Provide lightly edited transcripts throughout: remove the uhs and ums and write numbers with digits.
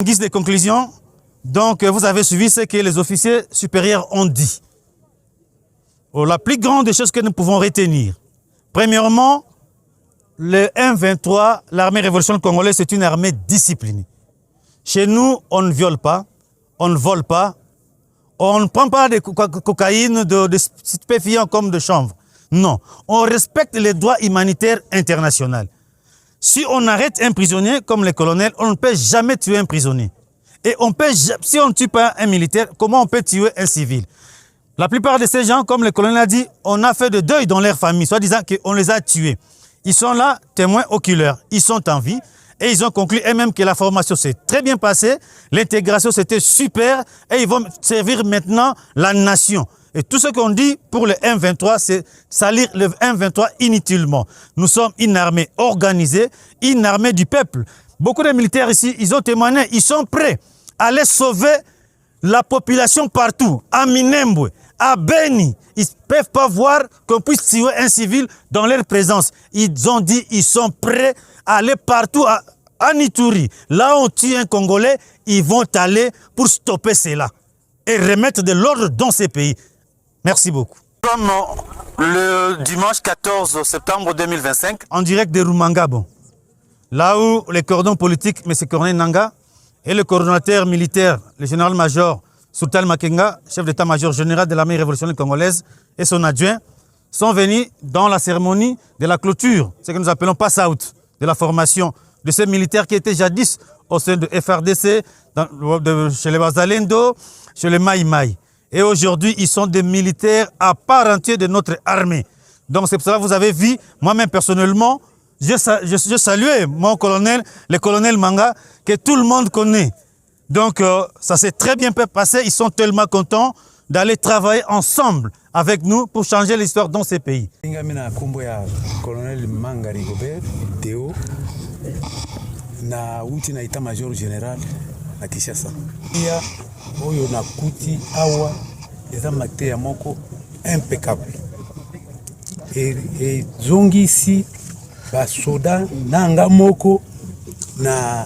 En guise de conclusion, donc vous avez suivi ce que les officiers supérieurs ont dit. La plus grande des choses que nous pouvons retenir, premièrement, le M23, l'armée révolutionnaire congolaise, c'est une armée disciplinée. Chez nous, on ne viole pas, on ne vole pas, on ne prend pas de cocaïne, de stupéfiants comme de chanvre. Non, on respecte les droits humanitaires internationaux. Si on arrête un prisonnier comme le colonel, on ne peut jamais tuer un prisonnier. Et si on ne tue pas un militaire, comment on peut tuer un civil? La plupart de ces gens, comme le colonel a dit, on a fait de deuil dans leur famille, soit disant qu'on les a tués. Ils sont là, témoins oculaires, ils sont en vie et ils ont conclu eux-mêmes que la formation s'est très bien passée, l'intégration c'était super et ils vont servir maintenant la nation. Et tout ce qu'on dit pour le M23, c'est salir le M23 inutilement. Nous sommes une armée organisée, une armée du peuple. Beaucoup de militaires ici, ils ont témoigné, ils sont prêts à aller sauver la population partout, à Minembwe, à Beni. Ils ne peuvent pas voir qu'on puisse tuer un civil dans leur présence. Ils ont dit qu'ils sont prêts à aller partout, à Nituri. Là où on tue un Congolais, ils vont aller pour stopper cela et remettre de l'ordre dans ces pays. Merci beaucoup. Nous sommes le dimanche 14 septembre 2025 en direct de Rumangabo. Là où les cordons politiques, M. Corneille Nangaa, et le coordonnateur militaire, le général-major Sultan Makenga, chef d'état-major général de l'armée révolutionnaire congolaise, et son adjoint, sont venus dans la cérémonie de la clôture, ce que nous appelons pass-out, de la formation de ces militaires qui étaient jadis au sein de FRDC, chez les Bazalendo, chez les Maï Maï. Et aujourd'hui, ils sont des militaires à part entière de notre armée. Donc c'est pour cela que vous avez vu, moi-même personnellement, je saluais mon colonel, le colonel Manga, que tout le monde connaît. Donc ça s'est très bien passé, ils sont tellement contents d'aller travailler ensemble avec nous pour changer l'histoire dans ces pays. Colonel Manga Rigobert, Théo, na uti na état-major général na Kinshasa. Ia oyo na kuti awa eza mateya moko impeccable. Et zongi ici ba soda nanga moko na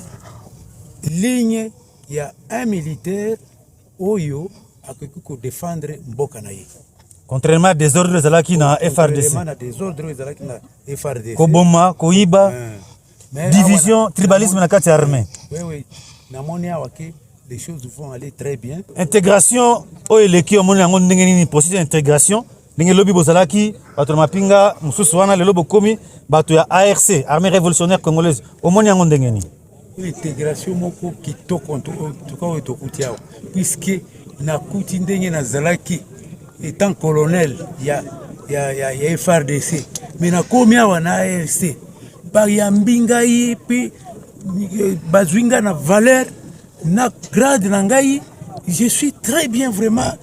ligne ya un militaire oyo akoki ko défendre mboka na ye. Contrairement à des ordres ezalaki na FRDC. Contrairement à des ordres ezalaki na FRDC. Koboma, koiba, division, tribalisme na kati armée. Oui. Namoni awa ke les choses vont aller très bien. Intégration oyo eleki omoni yango ndenge nini processus d'intégration. Ndenge lobi bozalaki bato mapinga mususu wana lelo bokomi bato ya ARC, Armée révolutionnaire congolaise. Omoni yango ndenge nini? Intégration moko kitoko to tokuti awa puisque na kuti ndenge na zalaki étant colonel ya FRDC mais na komi awa na ARC ba yambinga yi pe bazwinga na valeur na grade na ngai je suis très bien vraiment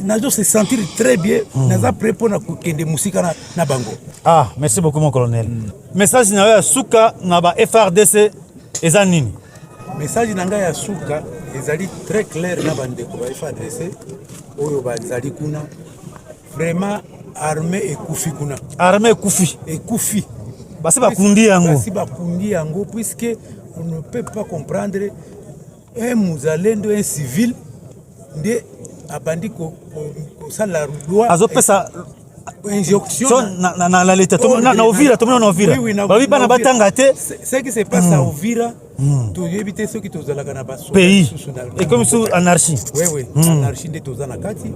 nazo se sentir très bien naza prêt pour na kende musika na bango. Ah, merci beaucoup mon colonel. Message na ya suka na ba FRDC eza nini? Message na ngai ya suka ezali très clair na bandeko ba FRDC oyo bazali kuna vraiment armée ekufi kuna. Armée ekufi. Basi bakundi yango puisque on ne peut pas comprendre un Mouzalendo, un civil de abandi ko sala loi azopesa injonction na la leta na Uvira tomona na Uvira babi bana batanga te ce qui se passe à Uvira to éviter ceux qui tozalaka na baso pays et comme sous anarchie anarchie de tozana kati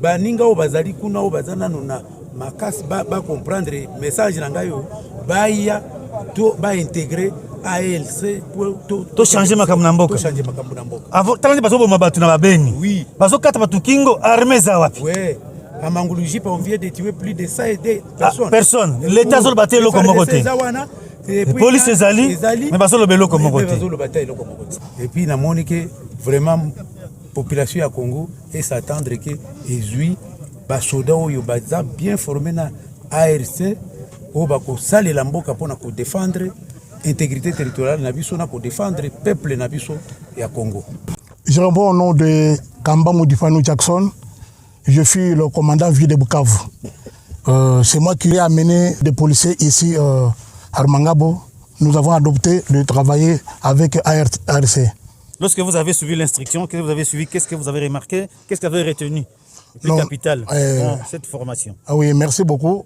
baninga o bazali kuna o bazana na makasi ba comprendre message na ngayo baya to ba intégrer ALC to changer makambo na mboka. Avant tala bazo bomba batu na babeni. Oui. Bazo kata batu kingo armée za wapi? Ouais. À Manguluji on vient de tuer plus de 100 personnes. Personne. L'état zol baté loko mokoté. Police ezali mais bazo lo beloko mokoté. Et puis na monique vraiment population ya Congo et s'attendre que ezui ba soda oyo baza bien formé na ARC o bako sale la mboka pona ko défendre intégrité territoriale na biso na ko défendre peuple na biso ya Congo. Je réponds au nom de Kamba Moudifano Jackson. Je suis le commandant ville de Bukavu. C'est moi qui ai amené des policiers ici à Rumangabo. Nous avons adopté de travailler avec ARC. Lorsque vous avez suivi l'instruction, qu'est-ce que vous avez remarqué, qu'est-ce que vous avez retenu le plus capital dans cette formation? Ah oui, merci beaucoup.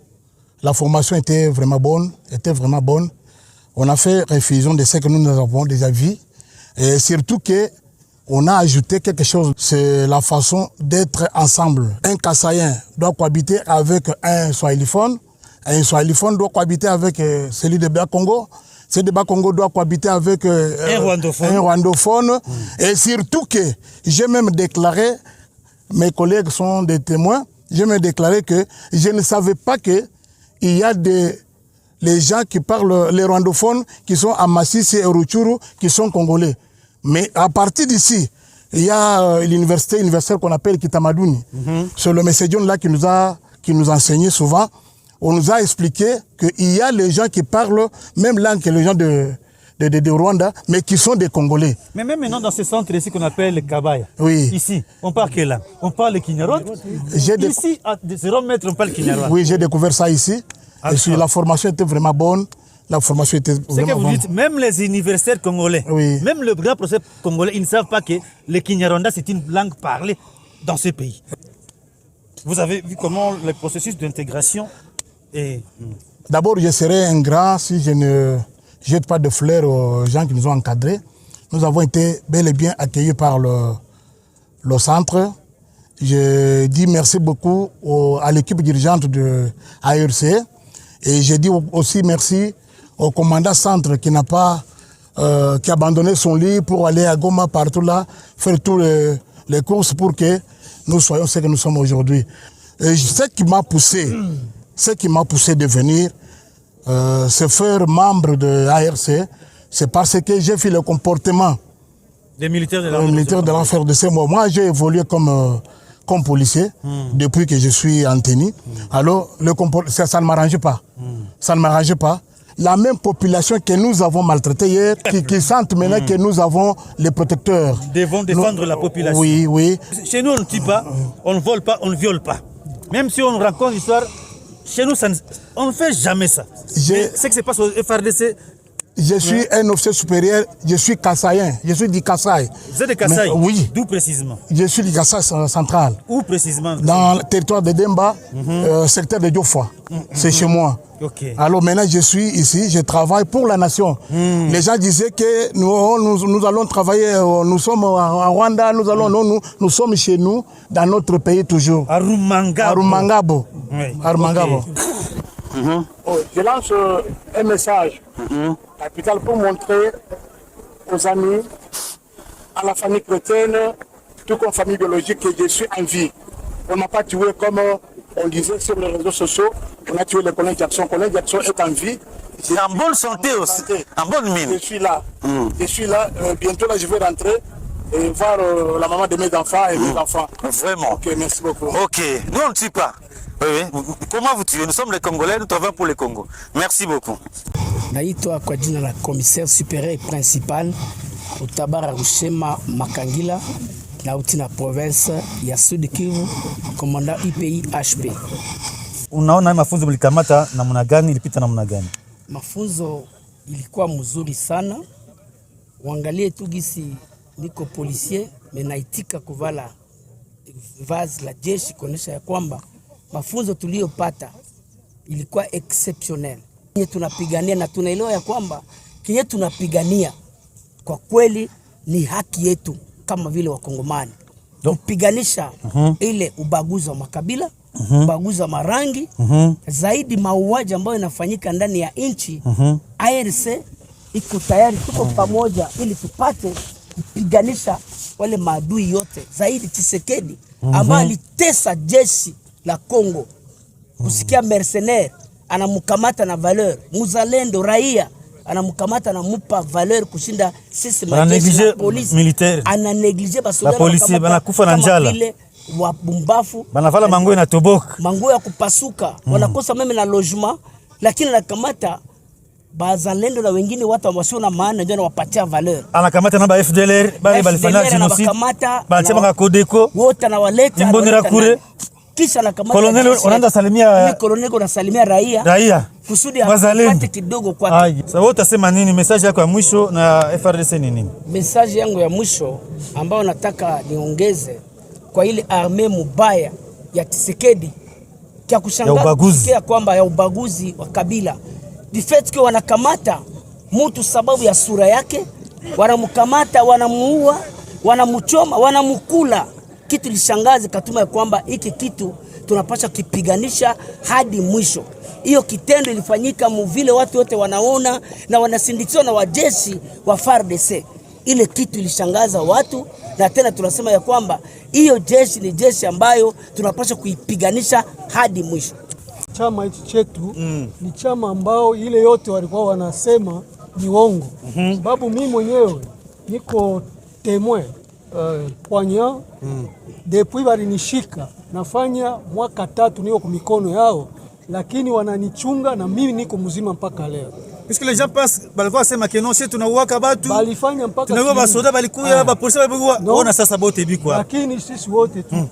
La formation était vraiment bonne, On a fait révision de ce que nous avons déjà vu. Et surtout qu'on a ajouté quelque chose, c'est la façon d'être ensemble. Un Kassaïen doit cohabiter avec un Swahiliphone doit cohabiter avec celui de Bas-Congo. Celui de Bas-Congo doit cohabiter avec un rwandophone. Et surtout que j'ai même déclaré, mes collègues sont des témoins, j'ai même déclaré que je ne savais pas qu'il y a les gens qui parlent les rwandophones qui sont à Masisi et Rutshuru qui sont congolais. Mais à partir d'ici, il y a l'université universelle qu'on appelle Kitamaduni. C'est le Messédion là qui nous a enseigné souvent. On nous a expliqué qu'il y a les gens qui parlent même langue que les gens de Rwanda, mais qui sont des Congolais. Mais même maintenant dans ce centre ici qu'on appelle le Kabaya, ici, on parle quelle langue? On parle le Kinyarwanda. Ici, à 0 mètres, on parle le Kinyarwanda. Oui, j'ai découvert ça ici. Et la formation était vraiment bonne. C'est que vous dites, même les universitaires congolais, même le grand professeur congolais, ils ne savent pas que le Kinyarwanda, c'est une langue parlée dans ce pays. Vous avez vu comment le processus d'intégration est... D'abord, je serais ingrat si je ne jette pas de fleurs aux gens qui nous ont encadrés. Nous avons été bel et bien accueillis par le centre. Je dis merci beaucoup à l'équipe dirigeante de ARC. Et je dis aussi merci au commandant centre qui n'a pas qui a abandonné son lit pour aller à Goma, partout là, faire tous les courses pour que nous soyons ce que nous sommes aujourd'hui. Et ce qui m'a poussé de venir se faire membre de ARC, c'est parce que j'ai vu le comportement des militaires de l'enfer de ces mois. Moi, j'ai évolué comme policier depuis que je suis en tenue. Alors, ça ne m'arrange pas. Ça ne m'arrange pas. La même population que nous avons maltraitée hier, qui sentent maintenant que nous avons les protecteurs. Devons défendre la population. Oui. Chez nous, on ne tue pas, on ne vole pas, on ne viole pas. Même si on raconte l'histoire, chez nous, on ne fait jamais ça. Ce qui se passe au FRDC... Je suis un officier supérieur, je suis Kassaïen, je suis du Kassai. Vous êtes de Kassai? Oui. D'où précisément? Je suis du Kassai central. Où précisément? Dans le territoire de Demba, secteur de Diofwa. C'est chez moi. Okay. Alors maintenant, je suis ici, je travaille pour la nation. Les gens disaient que nous allons travailler, nous sommes en Rwanda, nous sommes chez nous, dans notre pays toujours. À Rumangabo. À Rumangabo. Oui. À Rumangabo. Okay. Je lance un message capital pour montrer aux amis, à la famille chrétienne, tout comme famille biologique, que je suis en vie. On n'a pas tué comme on disait sur les réseaux sociaux, on a tué le colonel Jackson. Le colonel Jackson est en vie. En bonne santé aussi, en bonne mine. Je suis là. Bientôt là, je vais rentrer et voir la maman de mes enfants et mes enfants. Vraiment. Ok, merci beaucoup. Ok, nous on ne tue pas. Oui. Comment vous tuez? Nous sommes les Congolais, nous travaillons pour les Congo. Merci beaucoup. Naitwa kwa jina la commissaire supérieur principal Utabara Rushema Makangila na utina province ya Sud Kivu, commandant IPI HP. Unaona mafunzo mlikamata namna gani, ilipita namna gani? Mafunzo ilikuwa mzuri sana. Uangalie tu gisi niko policier menaitika kuvala vazi la jeshi kuonesha ya kwamba mafunzo tuliyopata ilikuwa exceptionnel. Kinye tunapigania na tunaelewa ya kwamba kinye tunapigania kwa kweli ni haki yetu kama vile Wakongomani. Kupiganisha ile ubaguzi wa makabila, ubaguzi wa marangi, zaidi mauaji ambayo yanafanyika ndani ya nchi. ARC iko tayari, tuko pamoja ili tupate kupiganisha wale maadui yote, zaidi Tshisekedi ambaye alitesa jeshi la Kongo. Kusikia mercenaire anamkamata na valeur, muzalendo raia anamkamata na mupa valeur kushinda sisi majeshi ya polisi militaire. Ana neglige la polisi banakufa na njala, wabumbafu banavala manguo na toboka, manguo ya kupasuka, wanakosa meme na logement, lakini anakamata bazalendo na wengine watu wasio na maana ndio wapatia valeur. Anakamata na ba FDLR bali balifanya genocide, bacha Kodeko wote na waleta Imbonera kure kisha nakamata Colonel unaanza salimia Colonel unasalimia raia kusudi apate kidogo kwake. Sasa wewe utasema nini? Message yako ya mwisho na FARDC ni nini? Message yangu ya mwisho ambayo nataka niongeze kwa ile arme mubaya ya Tshisekedi kia kushangaza kusikia kwamba ya ubaguzi wa kabila. Difetike wanakamata mtu sababu ya sura yake, wanamkamata, wanamuua, wanamuchoma, wanamukula. Kitu lishangazi katuma ya kwamba hiki kitu tunapaswa kipiganisha hadi mwisho. Hiyo kitendo ilifanyika mvile watu wote wanaona na wanasindikizwa na wajeshi wa FARDC. Ile kitu ilishangaza watu, na tena tunasema ya kwamba hiyo jeshi ni jeshi ambayo tunapaswa kuipiganisha hadi mwisho. Chama hichi chetu ni chama ambao ile yote walikuwa wanasema ni uongo. Sababu mimi mwenyewe niko témoin poignant depuis walinishika, nafanya mwaka 3 niko kwa mikono yao, lakini wananichunga na mimi niko mzima mpaka leo. Puisque les gens pensent balikuwa sema que non, c'est tunauaka batu. Balifanya mpaka tunauwa basoda balikuya ba polisi balikuwa ona sasa bote bikwa. Lakini sisi wote tu.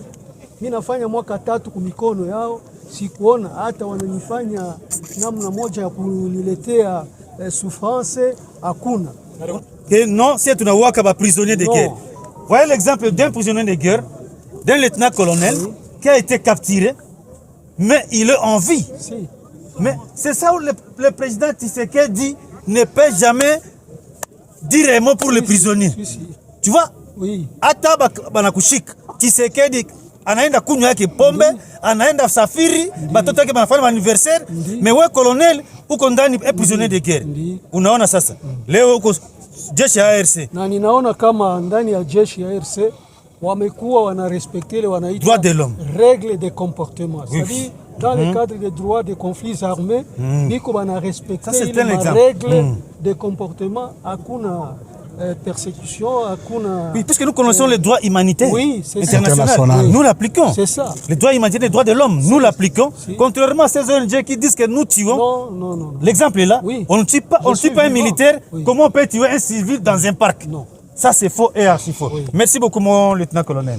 Mimi nafanya mwaka 3 kwa mikono yao, sikuona hata wananifanya namna moja ya kuniletea souffrance, hakuna. Que non, c'est tunauaka ba prisonnier de guerre. Voyez l'exemple d'un prisonnier de guerre, d'un lieutenant-colonel qui a été capturé, mais il est en vie. Si. Mais c'est ça où le président Tshisekedi dit ne peut jamais dire un mot pour les prisonniers. Si. Tu vois? Oui. Hata banakushika Tshisekedi anaenda kunywa yake pombe, anaenda safiri, batoto yake banafanya anniversaire, mais wewe colonel uko ndani prisonnier de guerre. Unaona sasa? Leo uko jeshi ya ARC. Na ninaona kama ndani ya jeshi ya ARC wamekuwa wanarespekte ile wanaita droit de l'homme, règle de comportement. C'est-à-dire dans le cadre des droits des conflits armés, biko bana respecter les règles de comportement, hakuna persécution, hakuna. Oui, puisque nous connaissons les droits humanitaires internationaux. Nous l'appliquons. C'est ça. Les droits humanitaires, les droits de l'homme, nous l'appliquons. Contrairement à ces ONG qui disent que nous tuons. Non. L'exemple est là. Oui. On ne tue pas, un militaire. Oui. Comment on peut tuer un civil dans un parc? Non. Ça c'est faux et archi faux. Oui. Merci beaucoup mon lieutenant-colonel.